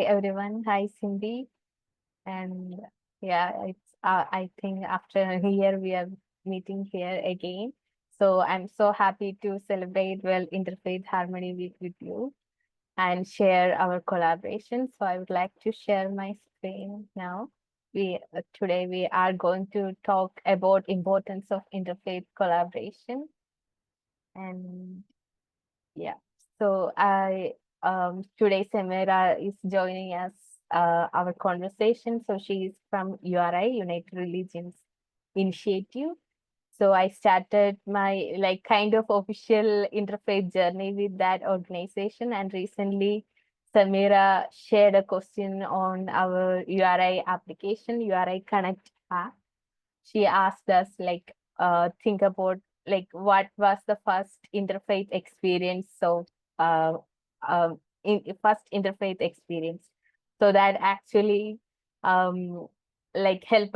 everyone. Hi, Cindy. And yeah, I think after a year we are meeting here again. So I'm so happy to celebrate Interfaith Harmony Week with you and share our collaboration. So I would like to share my screen now. Today we are going to talk about importance of interfaith collaboration. And yeah, so I today Samira is joining us our conversation. So she is from URI, United Religions Initiative. So I started my like kind of official interfaith journey with that organization, and recently Samira shared a question on our URI application, URI Connect app. She asked us like think about like what was the first interfaith experience, so uh, first interfaith experience, so that actually um like help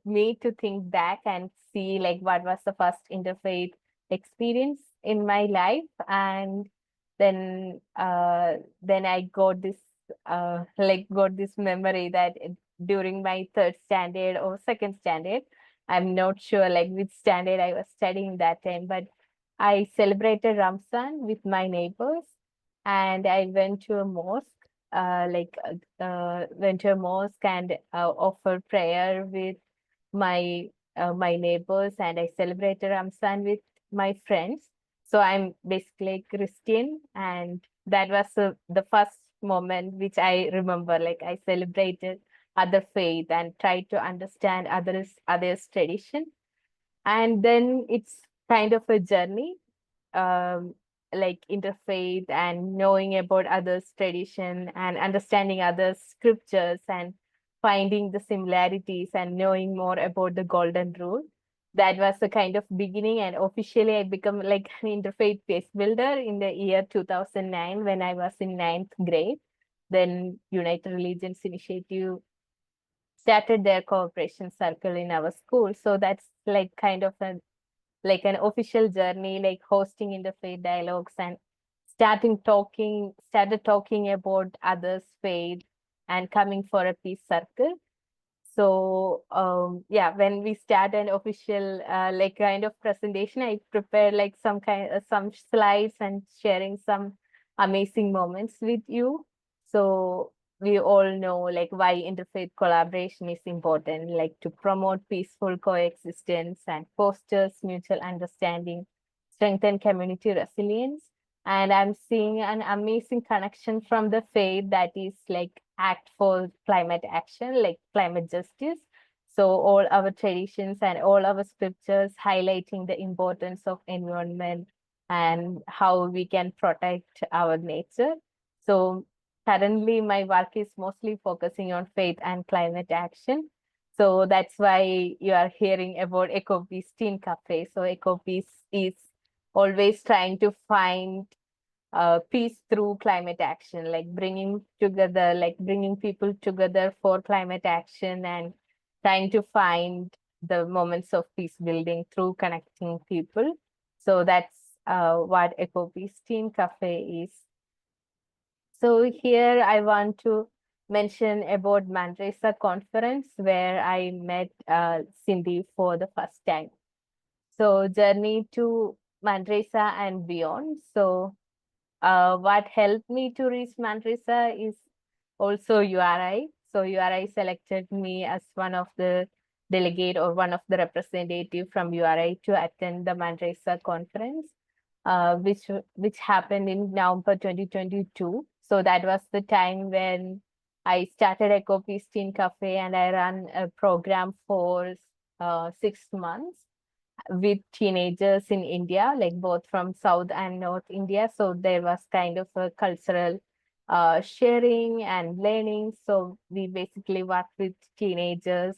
me to think back and see like what was the first interfaith experience in my life. And then I got this got this memory that during my third standard or second standard. I'm not sure like which standard I was studying that time, but I celebrated Ramzan with my neighbors, and I went to a mosque, went to a mosque and offered prayer with my neighbors, and I celebrated Ramzan with my friends. So I'm basically Christian, and that was the first moment which I remember. Like I celebrated other faith and try to understand others tradition. And then it's kind of a journey, um, like interfaith and knowing about others tradition and understanding others scriptures and finding the similarities and knowing more about the golden rule. That was the kind of beginning, and officially I become like an interfaith peace builder in the year 2009 when I was in ninth grade. Then United Religions Initiative started their cooperation circle in our school. So that's like kind of an official journey, like hosting interfaith dialogues and started talking about others' faith and coming for a peace circle. So yeah, when we start an official like kind of presentation, I prepare like some slides and sharing some amazing moments with you. So we all know like why interfaith collaboration is important, like to promote peaceful coexistence and fosters mutual understanding, strengthen community resilience. And I'm seeing an amazing connection from the faith, that is like act for climate action, like climate justice. So all our traditions and all our scriptures highlighting the importance of environment and how we can protect our nature. So currently my work is mostly focusing on faith and climate action. So that's why you are hearing about EcoPeace Teen Café. So EcoPeace is always trying to find peace through climate action, like bringing people together for climate action and trying to find the moments of peace building through connecting people. So that's what EcoPeace Teen Café is. So here I want to mention about Manresa Conference, where I met Cindy for the first time. So journey to Manresa and beyond. So what helped me to reach Manresa is also URI. So URI selected me as one of the delegate or one of the representative from URI to attend the Manresa conference, which happened in November 2022. So that was the time when I started EcoPeace Teen Café, and I ran a program for 6 months with teenagers in India, like both from South and North India. So there was kind of a cultural sharing and learning. So we basically worked with teenagers.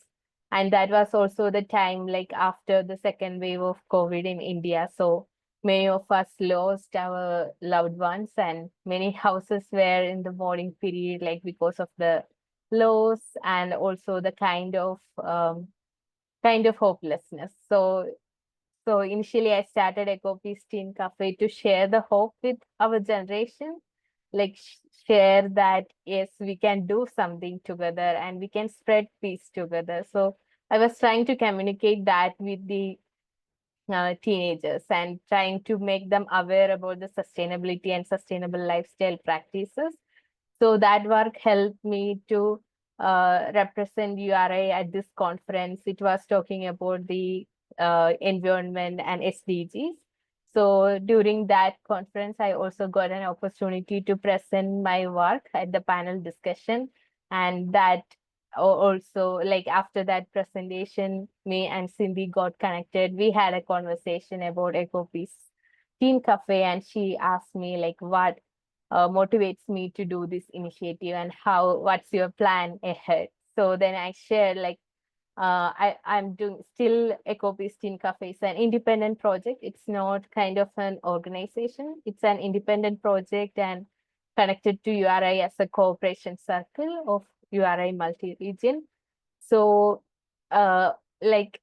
And that was also the time like after the second wave of COVID in India. So many of us lost our loved ones, and many houses were in the mourning period, like because of the loss and also the kind of hopelessness. So initially, I started EcoPeace Teen Cafe to share the hope with our generation, like share that, yes, we can do something together and we can spread peace together. So I was trying to communicate that with the teenagers and trying to make them aware about the sustainability and sustainable lifestyle practices. So that work helped me to represent URI at this conference. It was talking about the environment and SDGs. So during that conference, I also got an opportunity to present my work at the panel discussion. And that also, like after that presentation, me and Cindy got connected. We had a conversation about EcoPeace Teen Café, and she asked me like what motivates me to do this initiative and what's your plan ahead. So then I shared like I'm doing still EcoPeace Teen Café is an independent project. It's not kind of an organization. It's an independent project and connected to URI as a cooperation circle of URI multi-region. So like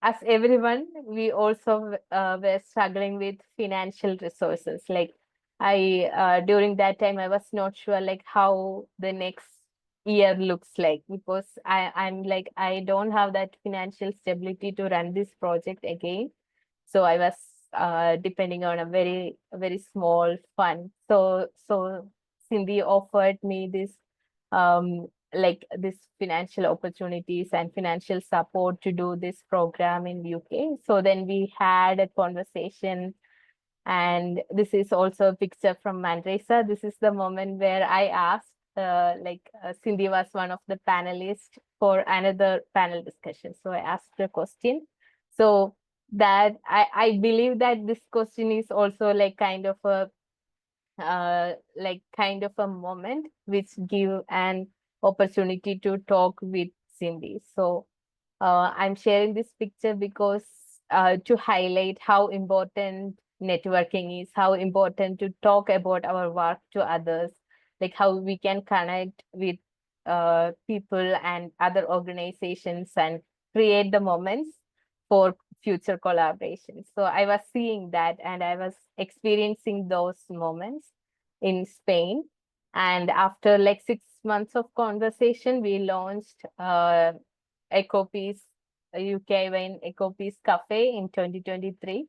as everyone, we also were struggling with financial resources. Like during that time, I was not sure like how the next year looks like, because I'm like, I don't have that financial stability to run this project again. So I was depending on a very small fund. So Cindy offered me this like this financial opportunities and financial support to do this program in UK. So then we had a conversation, and this is also a picture from Manresa. This is the moment where I asked, Cindy was one of the panelists for another panel discussion. So I asked her a question. So that I believe that this question is also like kind of a moment which give an opportunity to talk with Cindy. So I'm sharing this picture because to highlight how important networking is, how important to talk about our work to others, like how we can connect with people and other organizations and create the moments for future collaborations. So I was seeing that and I was experiencing those moments in Spain. And after like 6 months of conversation, we launched EcoPeace UKIYN EcoPeace Café in 2023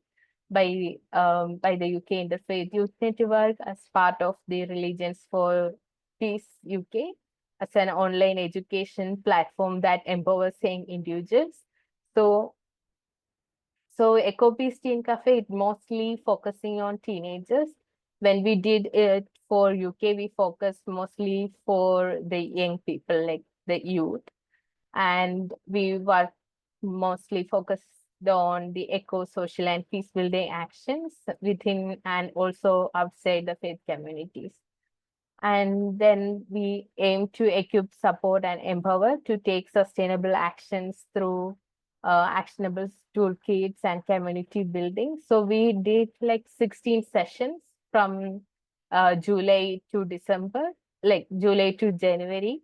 by the UK Interfaith Youth Network as part of the Religions for Peace UK, as an online education platform that empowers young individuals. So EcoPeace Teen Café, it mostly focusing on teenagers. When we did it for UK, we focused mostly for the young people, like the youth. And we were mostly focused on the eco-social and peace-building actions within and also outside the faith communities. And then we aim to equip, support, and empower to take sustainable actions through actionable toolkits and community building. So we did like 16 sessions from July to December, like July to January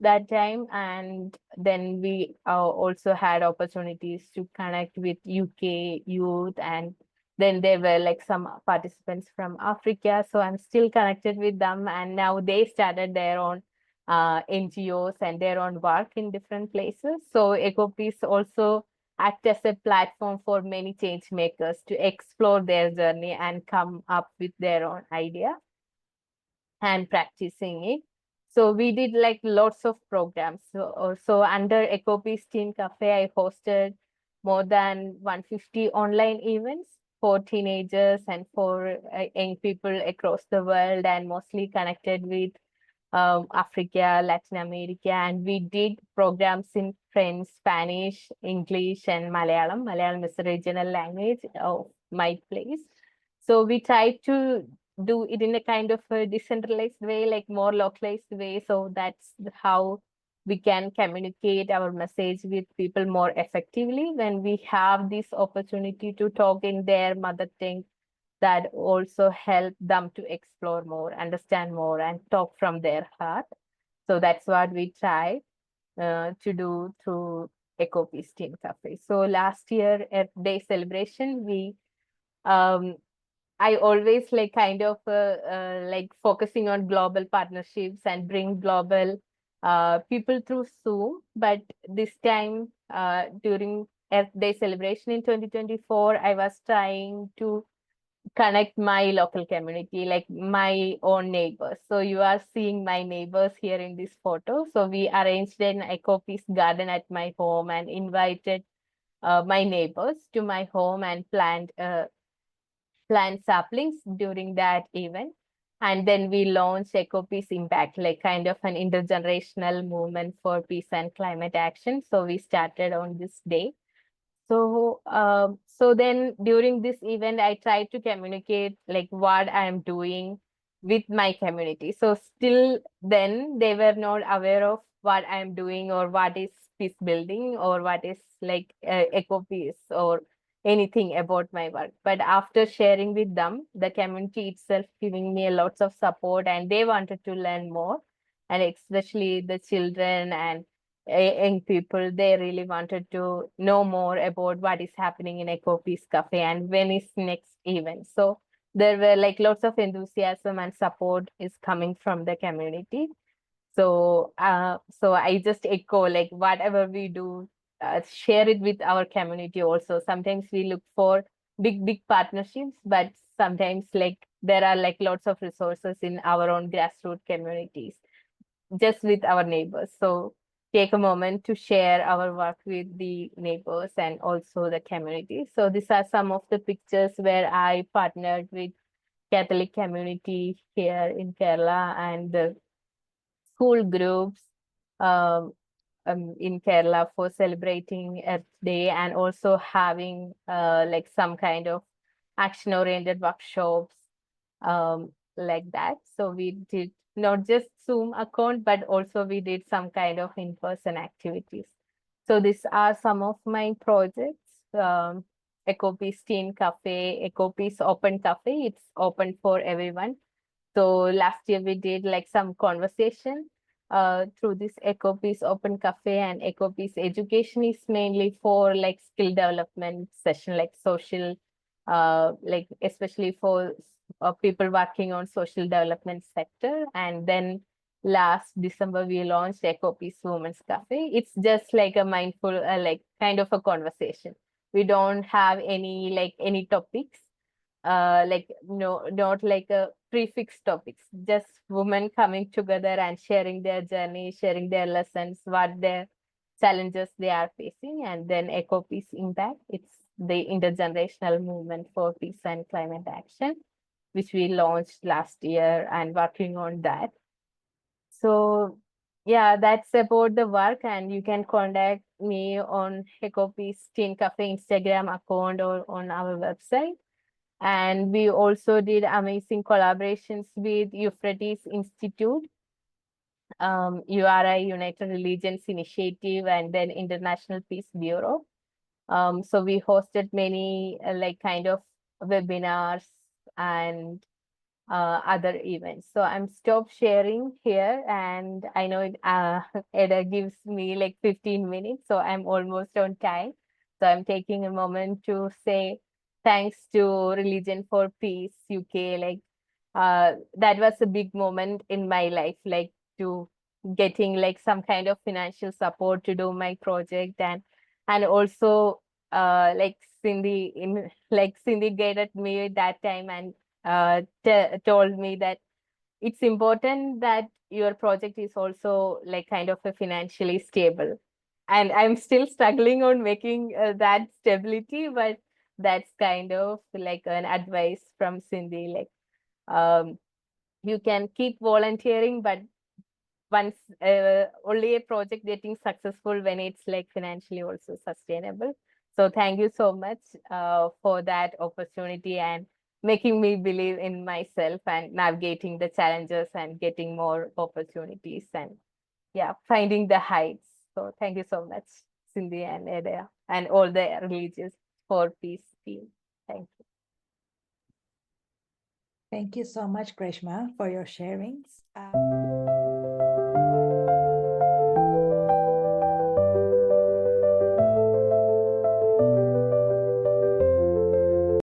that time. And then we also had opportunities to connect with UK youth, and then there were like some participants from Africa. So I'm still connected with them, and now they started their own NGOs and their own work in different places. So EcoPeace also act as a platform for many change makers to explore their journey and come up with their own idea and practicing it. So we did like lots of programs. So under EcoPeace Teen Café, I hosted more than 150 online events for teenagers and for young people across the world, and mostly connected with Africa, Latin America. And we did programs in French, Spanish, English, and Malayalam. Malayalam is a regional language of my place. So we tried to do it in a kind of a decentralized way, like more localized way. So that's how we can communicate our message with people more effectively when we have this opportunity to talk in their mother tongue. That also help them to explore more, understand more, and talk from their heart. So that's what we try to do through EcoPeace Teen Café. So last year at Day Celebration, we I always like kind of like focusing on global partnerships and bring global people through Zoom. But this time during Earth Day celebration in 2024, I was trying to connect my local community, like my own neighbors. So you are seeing my neighbors here in this photo. So we arranged an EcoPeace garden at my home and invited my neighbors to my home and plant saplings during that event. And then we launched EcoPeace Impact, like kind of an intergenerational movement for peace and climate action. So we started on this day. So then during this event, I tried to communicate like what I am doing with my community. So still then they were not aware of what I am doing or what is peace building or what is like eco peace or anything about my work. But after sharing with them, the community itself giving me a lots of support and they wanted to learn more, and especially the children and young people, they really wanted to know more about what is happening in EcoPeace Cafe and when is next event. So there were like lots of enthusiasm and support is coming from the community. So so I just echo like whatever we do, share it with our community also. Sometimes we look for big partnerships, but sometimes like there are like lots of resources in our own grassroots communities just with our neighbors. So take a moment to share our work with the neighbors and also the community. So these are some of the pictures where I partnered with Catholic community here in Kerala and the school groups um, in Kerala for celebrating Earth Day and also having like some kind of action-oriented workshops like that. So we did not just Zoom account, but also we did some kind of in-person activities. So these are some of my projects. EcoPeace Teen Café, EcoPeace Open Cafe. It's open for everyone. So last year we did like some conversation through this EcoPeace Open Cafe, and EcoPeace education is mainly for like skill development session, like social, like especially for people working on social development sector. And then last December we launched EcoPeace Women's Cafe. It's just like a mindful, like kind of a conversation. We don't have any topics like no, not like a prefix topics, just women coming together and sharing their journey, sharing their lessons, what their challenges they are facing. And then EcoPeace Impact, it's the intergenerational movement for peace and climate action, which we launched last year and working on that. So yeah, that's about the work, and you can contact me on EcoPeace Teen Cafe Instagram account or on our website. And we also did amazing collaborations with Euphrates Institute, URI, United Religions Initiative, and then International Peace Bureau. So we hosted many like kind of webinars and other events. So I'm stop sharing here, and I know it, Eda gives me like 15 minutes, so I'm almost on time. So I'm taking a moment to say thanks to Religion for Peace UK. Like that was a big moment in my life, like to getting like some kind of financial support to do my project, and also like Cindy guided me at that time and told me that it's important that your project is also like kind of a financially stable. And I'm still struggling on making that stability, but that's kind of like an advice from Cindy, like you can keep volunteering, but once only a project getting successful when it's like financially also sustainable. So thank you so much for that opportunity and making me believe in myself and navigating the challenges and getting more opportunities and yeah, finding the heights. So thank you so much, Cindy and Eda and all the religious for peace team. Thank you. Thank you so much, Greshma, for your sharings.